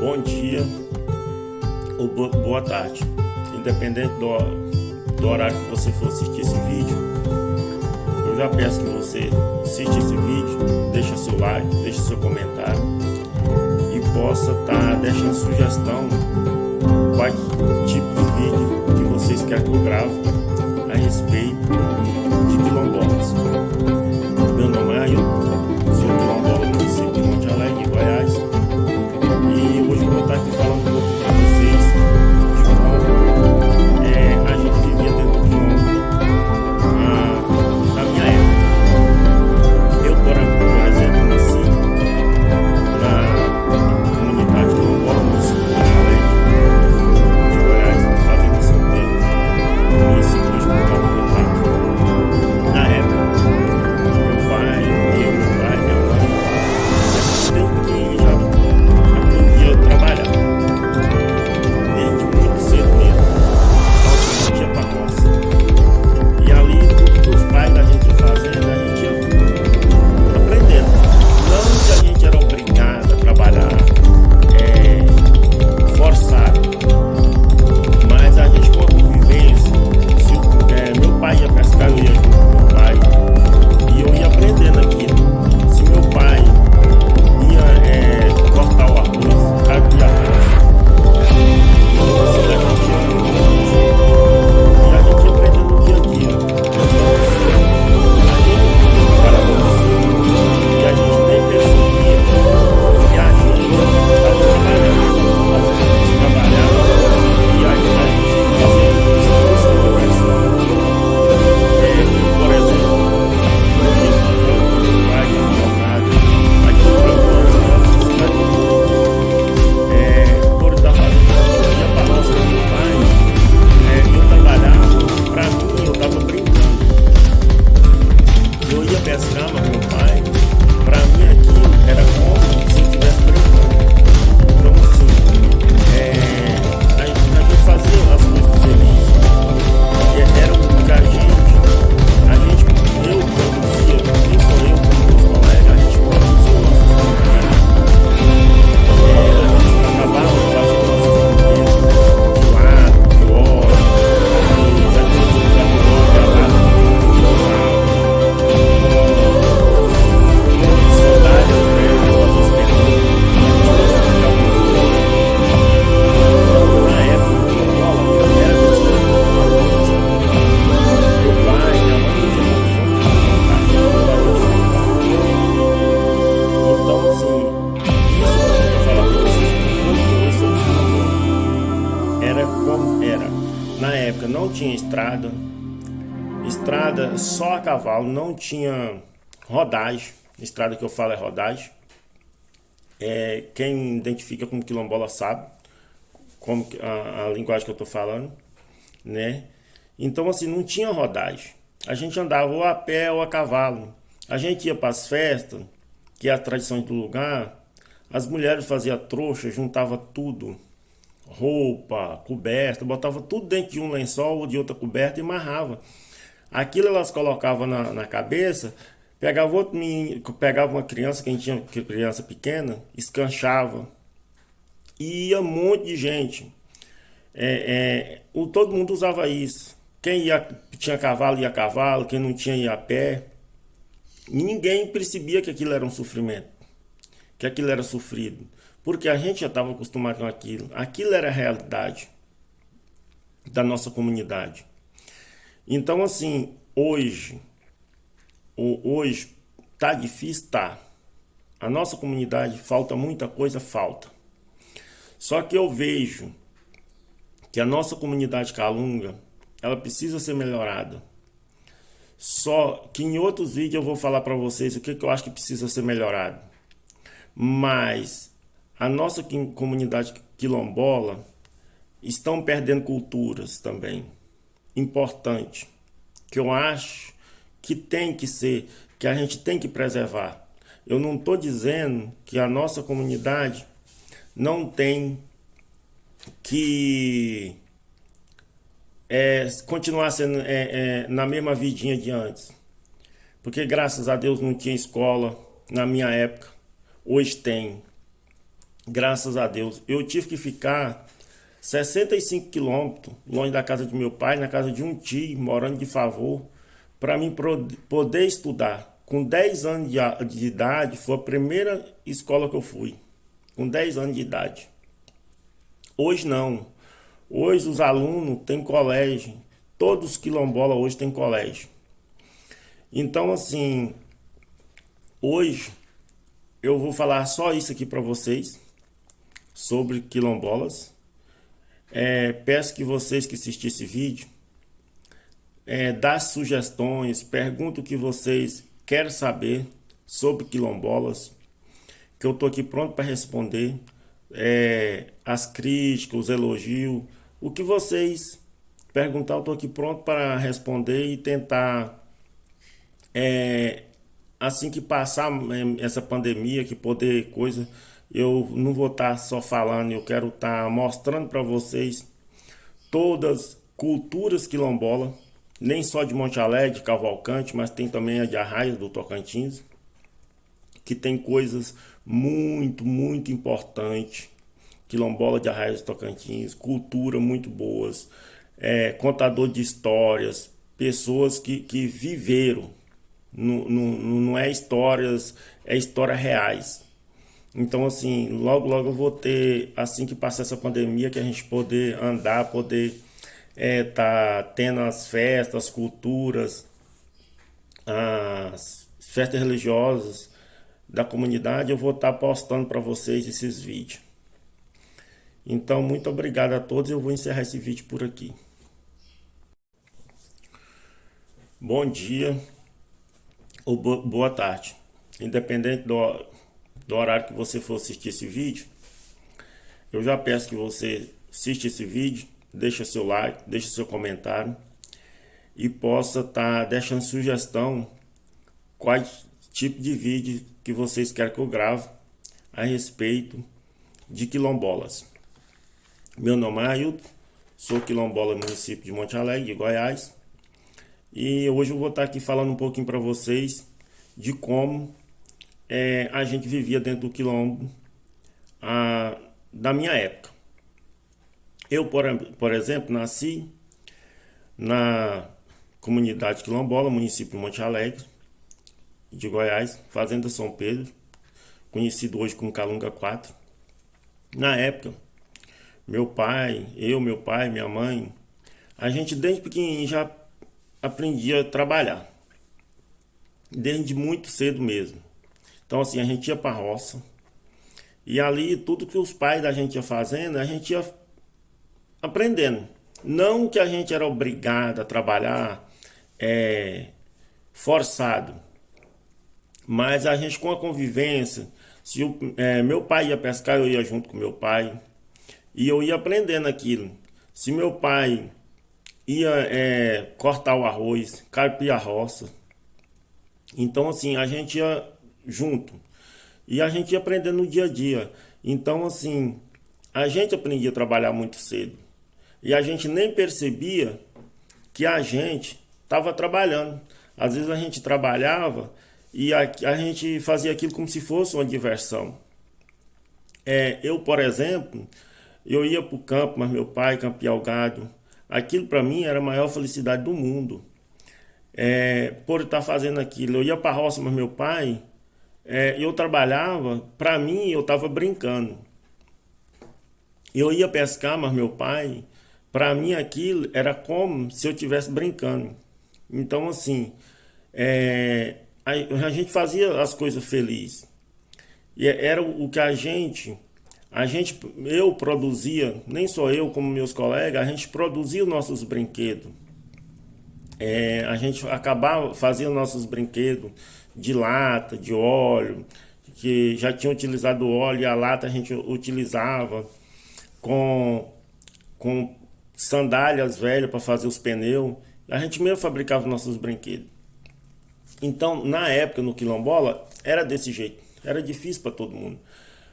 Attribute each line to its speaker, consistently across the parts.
Speaker 1: bom dia ou boa tarde, independente do horário que você for assistir esse vídeo. Eu já peço que você assista esse vídeo, deixa seu like, deixa seu comentário e possa estar deixando sugestão qual tipo de vídeo que vocês querem que eu grave a respeito de quilombolas. Meu nome é Ailton, sou quilombola do município de Monte Alegre, Goiás, e hoje eu vou estar aqui falando um pouco para vocês de como a gente vivia dentro do quilombo na minha época. Eu, por exemplo, nasci na comunidade quilombola do município de Monte Alegre, de Goiás, fazendo São Pedro, município de Estado do Parque. Na época, meu pai, minha mãe, desde que já aprendi a trabalhar, desde muito cedo mesmo. Então, assim, a gente ia pra roça. E ali, tudo que os pais da gente iam fazendo, a gente ia aprendendo. Não que a gente era obrigado a trabalhar forçado, mas a gente, com a convivência, se meu pai ia pescar, eu ia junto com meu pai. E eu ia aprendendo aquilo. Se meu pai ia cortar o arroz, abrir a roça, então assim, a gente ia junto. E a gente ia aprendendo no dia a dia. Então assim, a gente trabalhava no sul e a gente nem percebia que a gente estava trabalhando. Às vezes a gente trabalhava e a gente fazia como se fosse uma diversão. Por exemplo, por estar fazendo ia para a roça com meu pai, eu trabalhava, para mim eu estava brincando. Eu ia pescar, mas meu pai, para mim aquilo era como se eu estivesse brincando. Então assim, a gente fazia as coisas felizes. Era o que eu produzia, quem sou eu com meus colegas, a gente produzia nossos brinquedos. A gente acabava fazendo nossos brinquedos de lado, de óleo, já tínhamos usado gravado de sandálias, fazer os perguntas, a gente explicava algumas coisas. Então, na época, era desse jeito. Meu pai, minha mãe não tinha condições de comprar então, assim, isso que eu vou falar pra vocês porque hoje somos quilombolas. Era como era. Na época não tinha estrada só a cavalo, não tinha rodagem. Estrada que eu falo é rodagem. Quem identifica como quilombola sabe como a linguagem que eu tô falando, né? Então, assim, não tinha rodagem. A gente andava ou a pé ou a cavalo. A gente ia para as festas, que é a tradição do lugar. As mulheres faziam trouxa, juntava tudo, roupa, coberta, botava tudo dentro de um lençol ou de outra coberta e amarrava. Aquilo elas colocavam na cabeça, pegava outro menino, pegava uma criança, quem tinha criança pequena, escanchava. E ia um monte de gente. Todo mundo usava isso. Quem tinha cavalo ia a cavalo, quem não tinha ia a pé. E ninguém percebia que aquilo era um sofrimento, que aquilo era sofrido, porque a gente já estava acostumado com aquilo. Aquilo era a realidade da nossa comunidade. Então, assim, hoje tá difícil, tá. A nossa comunidade falta muita coisa, falta. Só que eu vejo que a nossa comunidade calunga, ela precisa ser melhorada. Só que em outros vídeos eu vou falar para vocês o que eu acho que precisa ser melhorado. Mas a nossa comunidade quilombola estão perdendo culturas também. Importante. Que eu acho que tem que ser, que a gente tem que preservar. Eu não estou dizendo que a nossa comunidade não tem que continuar sendo na mesma vidinha de antes. Porque graças a Deus não tinha escola na minha época. Hoje tem. graças a Deus. Eu tive que ficar 65 quilômetros longe da casa de meu pai, na casa de um tio, morando de favor, para mim poder estudar. Com 10 anos de idade, foi a primeira escola que eu fui. Com 10 anos de idade. Hoje não. Hoje os alunos têm colégio. Todos os quilombolas hoje têm colégio. Então, assim, hoje eu vou falar só isso aqui para vocês sobre quilombolas. Peço que vocês que assistirem esse vídeo dá sugestões, pergunta o que vocês querem saber sobre quilombolas, que eu tô aqui pronto para responder. As críticas, os elogios, o que vocês perguntar, eu tô aqui pronto para responder e tentar, assim que passar essa pandemia, que poder coisa, eu não vou estar só falando, eu quero estar mostrando para vocês todas culturas quilombola, nem só de Monte Alegre, de Cavalcante, mas tem também a de Arraias do Tocantins, que tem coisas muito, muito importantes. Quilombola de Arraias do Tocantins, cultura muito boas, contador de histórias, pessoas que viveram, não é histórias, é histórias reais. Então, assim, logo, logo eu vou ter, assim que passar essa pandemia, que a gente poder andar, poder tá tendo as festas, as culturas, as festas religiosas da comunidade, eu vou estar postando para vocês esses vídeos. Então, muito obrigado a todos, eu vou encerrar esse vídeo por aqui. Bom dia ou boa tarde, independente do horário que você for assistir esse vídeo. Eu já peço que você assista esse vídeo, deixa seu like, deixa seu comentário e possa estar deixando sugestão quais tipo de vídeo que vocês querem que eu grave a respeito de quilombolas. Meu nome é Ailton, sou quilombola no município de Monte Alegre, de Goiás, e hoje eu vou estar aqui falando um pouquinho para vocês de como a gente vivia dentro do quilombo da minha época. Eu, por exemplo, nasci na comunidade quilombola, município de Monte Alegre, de Goiás, Fazenda São Pedro, conhecido hoje como Calunga 4. Na época, meu pai, minha mãe, a gente desde pequenininho já aprendia a trabalhar, desde muito cedo mesmo. Então, assim, a gente ia para a roça e ali tudo que os pais da gente ia fazendo, a gente ia aprendendo. Não que a gente era obrigado a trabalhar forçado, mas a gente com a convivência, se meu pai ia pescar, eu ia junto com meu pai e eu ia aprendendo aquilo. Se meu pai ia cortar o arroz, carpir a roça, então assim, a gente ia junto. E a gente ia aprendendo no dia a dia. Então assim, a gente aprendia a trabalhar muito cedo. E a gente nem percebia que a gente estava trabalhando. Às vezes a gente trabalhava e a gente fazia aquilo como se fosse uma diversão. Eu, por exemplo, eu ia para o campo, mas meu pai campeava o gado. Aquilo para mim era a maior felicidade do mundo. Por estar fazendo aquilo. Eu ia para a roça, mas meu pai, eu trabalhava, para mim eu estava brincando. Eu ia pescar, mas meu pai, para mim aquilo era como se eu estivesse brincando. Então assim, a gente fazia as coisas felizes. E era o que eu produzia, nem só eu como meus colegas, a gente produzia os nossos brinquedos. A gente acabava fazendo nossos brinquedos de lata, de óleo, que já tinha utilizado o óleo e a lata a gente utilizava com sandálias velhas para fazer os pneus. A gente mesmo fabricava nossos brinquedos. Então, na época, no quilombola, era desse jeito. Era difícil para todo mundo.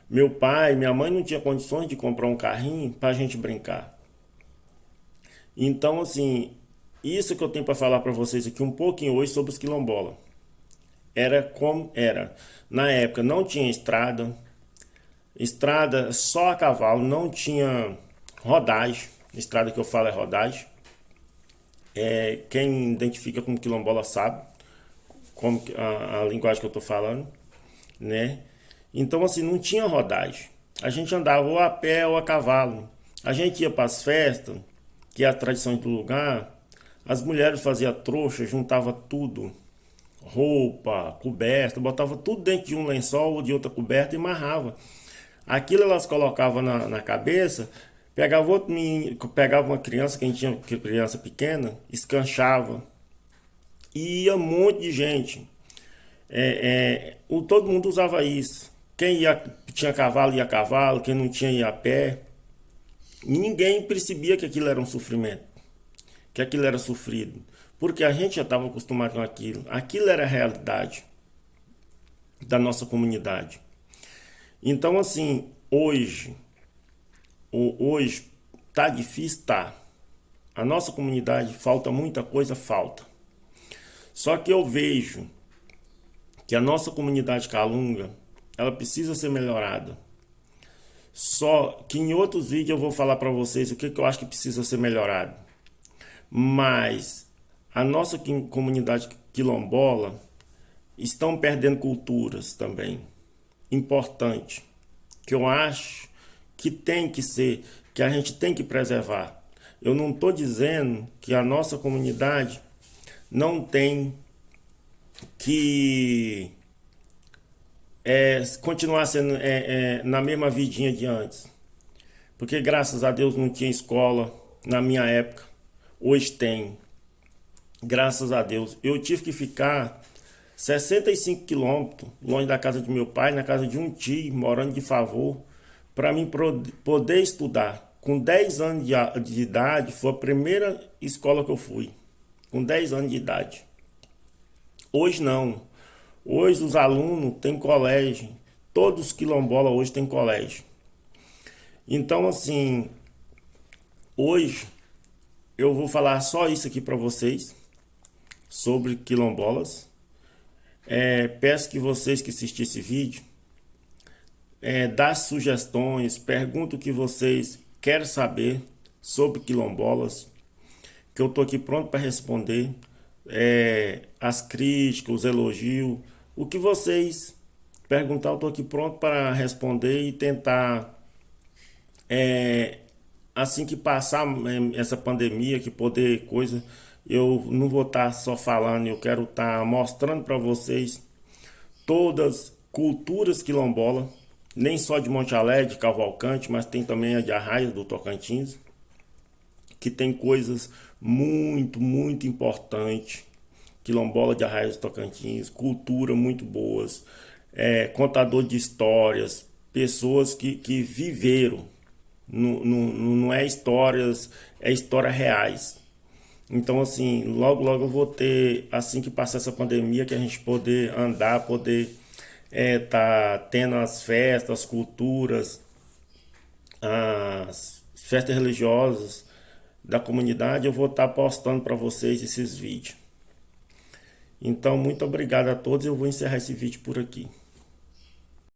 Speaker 1: Meu pai, minha mãe não tinha condições de comprar um carrinho para a gente brincar. Então, assim, isso que eu tenho para falar para vocês aqui um pouquinho hoje sobre os quilombola. Era como era. Na época não tinha estrada. estrada só a cavalo, não tinha rodagem. Estrada que eu falo é rodagem. Quem identifica como quilombola sabe como a linguagem que eu estou falando, né? Então assim, não tinha rodagem. A gente andava ou a pé ou a cavalo. A gente ia para as festas, que é a tradição do lugar. As mulheres faziam trouxa, juntava tudo, roupa, coberta, botava tudo dentro de um lençol ou de outra coberta e amarrava. Aquilo elas colocavam na cabeça, pegava outro menino, pegava uma criança, quem tinha criança pequena, escanchava. E ia um monte de gente. Todo mundo usava isso. Tinha cavalo ia a cavalo, quem não tinha ia a pé. E ninguém percebia que aquilo era um sofrimento, que aquilo era sofrido. Porque a gente já estava acostumado com aquilo. Aquilo era a realidade da nossa comunidade. Então, assim, hoje tá difícil, tá. A nossa comunidade falta muita coisa, falta. Só que eu vejo que a nossa comunidade calunga, ela precisa ser melhorada. Só que em outros vídeos eu vou falar para vocês o que eu acho que precisa ser melhorado. Mas a nossa comunidade quilombola estão perdendo culturas também. Importante. Que eu acho que tem que ser, que a gente tem que preservar. Eu não estou dizendo que a nossa comunidade não tem que continuar sendo na mesma vidinha de antes. Porque graças a Deus não tinha escola na minha época. Hoje tem. Graças a Deus. Eu tive que ficar 65 quilômetros longe da casa de meu pai, na casa de um tio, morando de favor, para mim poder estudar. Com 10 anos de idade, foi a primeira escola que eu fui. Com 10 anos de idade. Hoje não. Hoje os alunos têm colégio. Todos os quilombolas hoje têm colégio. Então, assim, hoje eu vou falar só isso aqui para vocês sobre quilombolas. Peço que vocês que assistirem esse vídeo dá sugestões, pergunta o que vocês querem saber sobre quilombolas, que eu tô aqui pronto para responder. As críticas, os elogios, o que vocês perguntar, eu tô aqui pronto para responder e tentar assim que passar essa pandemia, que poder coisa, eu não vou estar só falando, eu quero estar mostrando para vocês todas culturas quilombola, nem só de Monte Alegre, de Cavalcante, mas tem também a de Arraias do Tocantins, que tem coisas muito, muito importantes. Quilombola de Arraias do Tocantins, cultura muito boas, contador de histórias, pessoas que viveram. Não é histórias, é histórias reais. Então, assim, logo, logo eu vou ter, assim que passar essa pandemia, que a gente poder andar, poder tá tendo as festas, as culturas, as festas religiosas da comunidade, eu vou estar postando para vocês esses vídeos. Então, muito obrigado a todos. Eu vou encerrar esse vídeo por aqui.